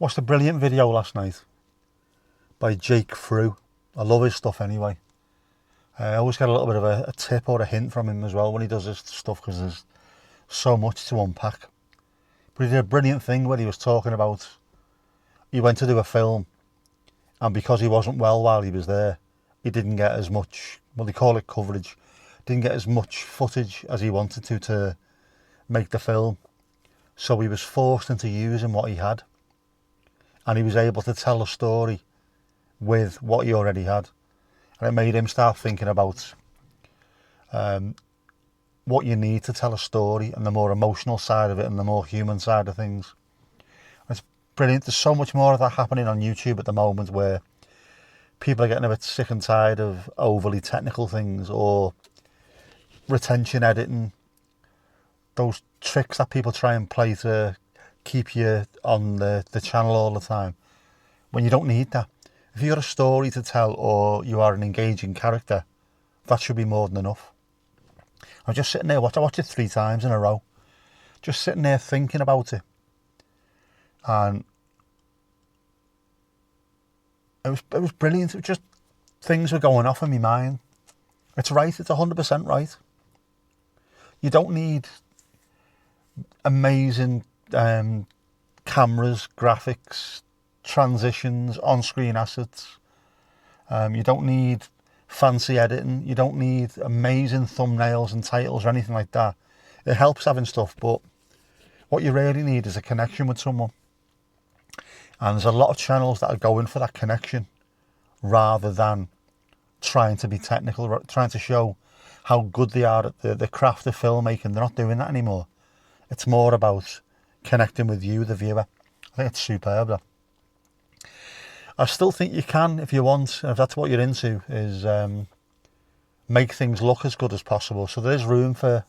Watched a brilliant video last night by Jake Frew. I love his stuff anyway. I always get a little bit of a tip or a hint from him as well when he does his stuff, because there's so much to unpack. But he did a brilliant thing where he was talking about, he went to do a film, and because he wasn't well while he was there, he didn't get as much, well, they call it coverage, didn't get as much footage as he wanted to make the film. So he was forced into using what he had, and he was able to tell a story with what he already had. And it made him start thinking about what you need to tell a story, and the more emotional side of it and the more human side of things. It's brilliant. There's so much more of that happening on YouTube at the moment, where people are getting a bit sick and tired of overly technical things or retention editing, those tricks that people try and play to keep you on the channel all the time, when you don't need that. If you've got a story to tell or you are an engaging character, that should be more than enough. I'm just sitting there, I watched it 3 times in a row, just sitting there thinking about it. And it was brilliant. It was just, things were going off in my mind. It's right, it's 100% right. You don't need amazing cameras, graphics, transitions, on-screen assets. You don't need fancy editing. You don't need amazing thumbnails and titles or anything like that. It helps having stuff, but what you really need is a connection with someone. And there's a lot of channels that are going for that connection rather than trying to be technical, trying to show how good they are at the craft of filmmaking. They're not doing that anymore. It's more about connecting with you, the viewer. I think it's superb, though. I still think you can, if you want, if that's what you're into, is make things look as good as possible. So there's room for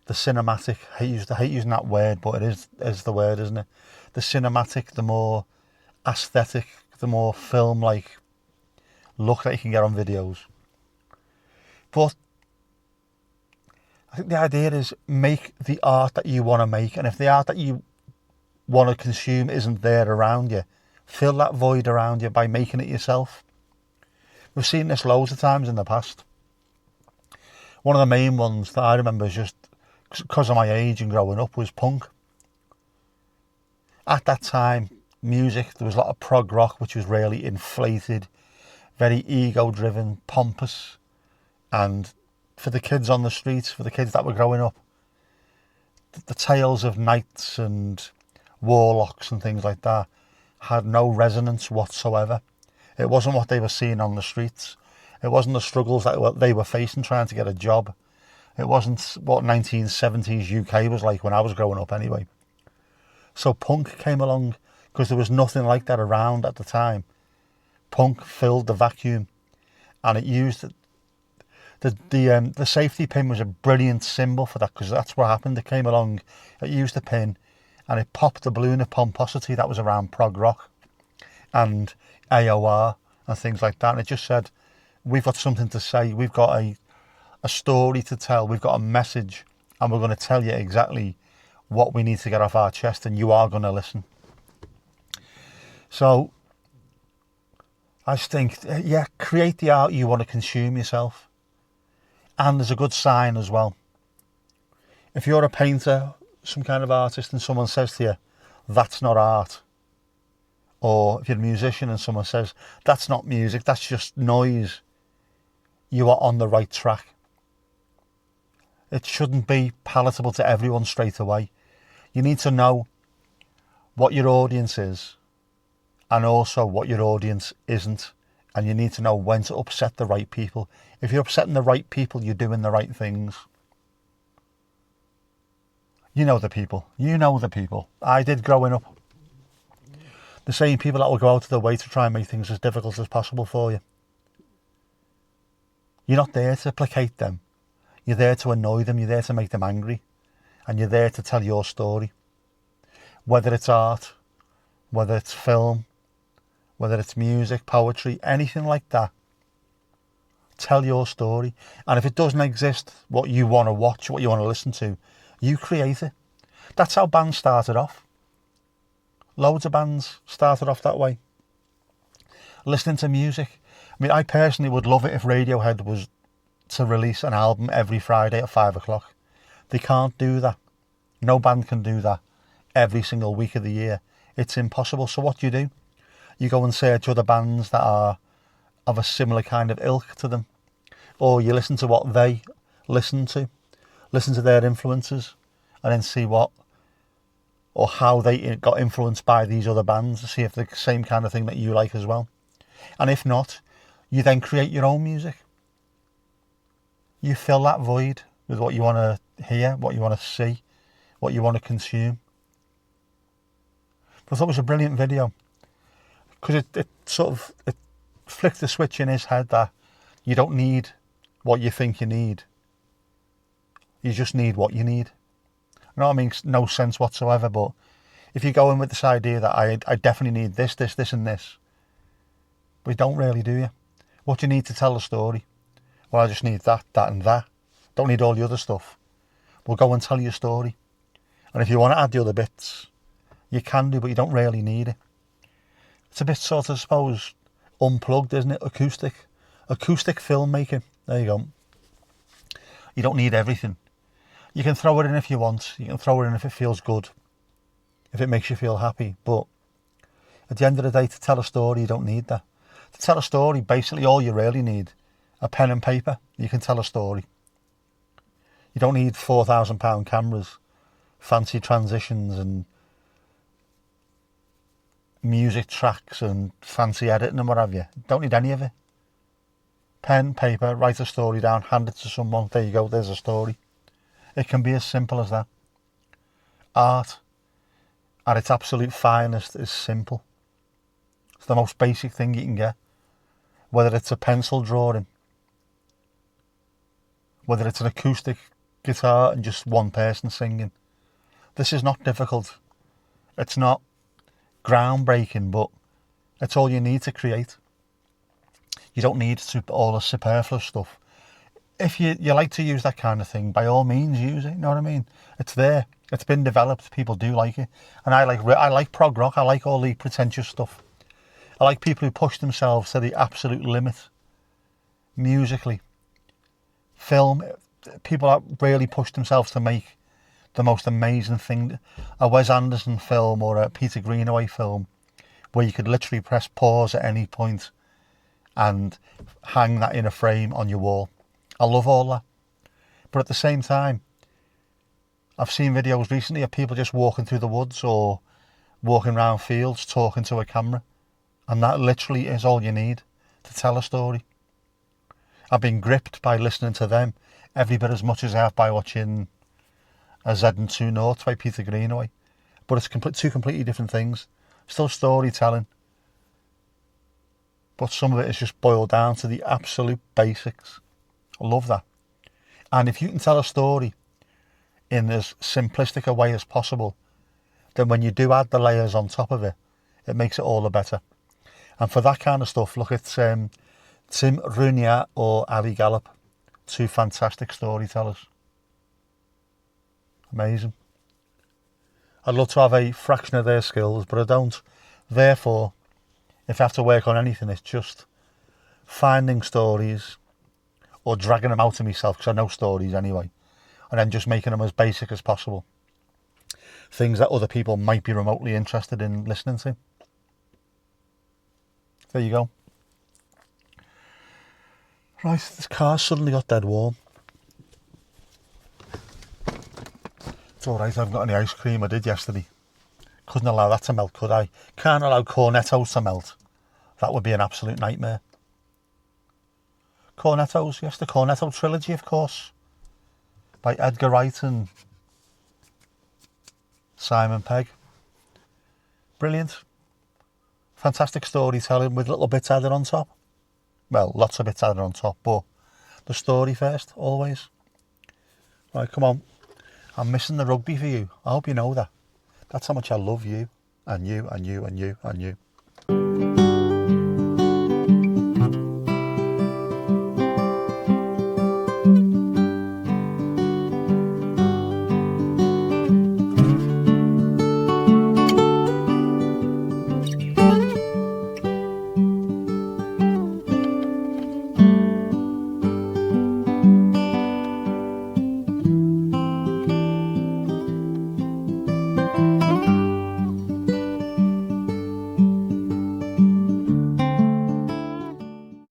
the cinematic. I hate using that word, but it is the word, isn't it? The cinematic, the more aesthetic, the more film-like look that you can get on videos. But I think the idea is make the art that you want to make, and if the art that you want to consume isn't there around you, fill that void around you by making it yourself. We've seen this loads of times in the past. One of the main ones that I remember, is just because of my age and growing up, was punk. At that time, music, there was a lot of prog rock, which was really inflated, very ego-driven, pompous. And for the kids on the streets, for the kids that were growing up, the tales of knights and warlocks and things like that had no resonance whatsoever. It wasn't what they were seeing on the streets. It wasn't the struggles that they were facing trying to get a job. It wasn't what 1970s UK was like when I was growing up anyway. So punk came along because there was nothing like that around at the time. Punk filled the vacuum, and it used the safety pin was a brilliant symbol for that, because that's what happened. It came along, it used the pin, and it popped the balloon of pomposity that was around prog rock and AOR and things like that. And it just said, we've got something to say, we've got a story to tell, we've got a message, and we're going to tell you exactly what we need to get off our chest, and you are going to listen. So I just think, yeah, create the art you want to consume yourself. And there's a good sign as well. If you're a painter, some kind of artist, and someone says to you, that's not art. Or if you're a musician and someone says, that's not music, that's just noise, you are on the right track. It shouldn't be palatable to everyone straight away. You need to know what your audience is and also what your audience isn't. And you need to know when to upset the right people. If you're upsetting the right people, you're doing the right things. You know the people. You know the people. I did growing up. The same people that will go out of their way to try and make things as difficult as possible for you. You're not there to placate them. You're there to annoy them. You're there to make them angry. And you're there to tell your story. Whether it's art, whether it's film, whether it's music, poetry, anything like that. Tell your story. And if it doesn't exist, what you want to watch, what you want to listen to, you create it. That's how bands started off. Loads of bands started off that way. Listening to music. I mean, I personally would love it if Radiohead was to release an album every Friday at 5 o'clock. They can't do that. No band can do that every single week of the year. It's impossible. So what do? You go and search other bands that are of a similar kind of ilk to them. Or you listen to what they listen to their influences, and then see what or how they got influenced by these other bands, to see if they're the same kind of thing that you like as well. And if not, you then create your own music. You fill that void with what you want to hear, what you want to see, what you want to consume. But I thought it was a brilliant video, because it flicked the switch in his head that you don't need what you think you need. You just need what you need. You know what I mean? No sense whatsoever, but if you go in with this idea that I definitely need this and this, but you don't really, do you? What do you need to tell a story? Well, I just need that and that. Don't need all the other stuff. We'll go and tell you a story. And if you want to add the other bits, you can do, but you don't really need it. It's a bit sort of, I suppose, unplugged, isn't it? Acoustic filmmaking. There you go. You don't need everything. You can throw it in if you want. You can throw it in if it feels good, if it makes you feel happy. But at the end of the day, to tell a story, you don't need that. To tell a story, basically all you really need, a pen and paper. You can tell a story. You don't need £4,000 cameras, fancy transitions and music tracks and fancy editing and what have you. You don't need any of it. Pen, paper, write a story down, hand it to someone. There you go, there's a story. It can be as simple as that. Art, at its absolute finest, is simple. It's the most basic thing you can get. Whether it's a pencil drawing, whether it's an acoustic guitar and just one person singing. This is not difficult. It's not groundbreaking, but it's all you need to create. You don't need all the superfluous stuff. If you like to use that kind of thing, by all means use it, you know what I mean? It's there. It's been developed. People do like it. And I like prog rock. I like all the pretentious stuff. I like people who push themselves to the absolute limit. Musically. Film, people that really push themselves to make the most amazing thing. A Wes Anderson film or a Peter Greenaway film, where you could literally press pause at any point and hang that in a frame on your wall. I love all that. But at the same time, I've seen videos recently of people just walking through the woods or walking around fields talking to a camera. And that literally is all you need to tell a story. I've been gripped by listening to them every bit as much as I have by watching A Z and Two Noughts by Peter Greenaway. But it's two completely different things. Still storytelling. But some of it is just boiled down to the absolute basics. I love that. And if you can tell a story in as simplistic a way as possible, then when you do add the layers on top of it, it makes it all the better. And for that kind of stuff, look at Tim Runa or Ali Gallop. Two fantastic storytellers. Amazing. I'd love to have a fraction of their skills, but I don't. Therefore, if I have to work on anything, it's just finding stories or dragging them out of myself, because I know stories anyway, and then just making them as basic as possible. Things that other people might be remotely interested in listening to. There you go. Right, this car suddenly got dead warm. It's alright, I haven't got any ice cream. I did yesterday. Couldn't allow that to melt, could I? Can't allow cornettos to melt. That would be an absolute nightmare. Cornettos, yes, the Cornetto trilogy, of course. By Edgar Wright and Simon Pegg. Brilliant. Fantastic storytelling with little bits added on top. Well, lots of bits added on top, but the story first, always. Right, come on. I'm missing the rugby for you. I hope you know that. That's how much I love you, and you, and you, and you, and you.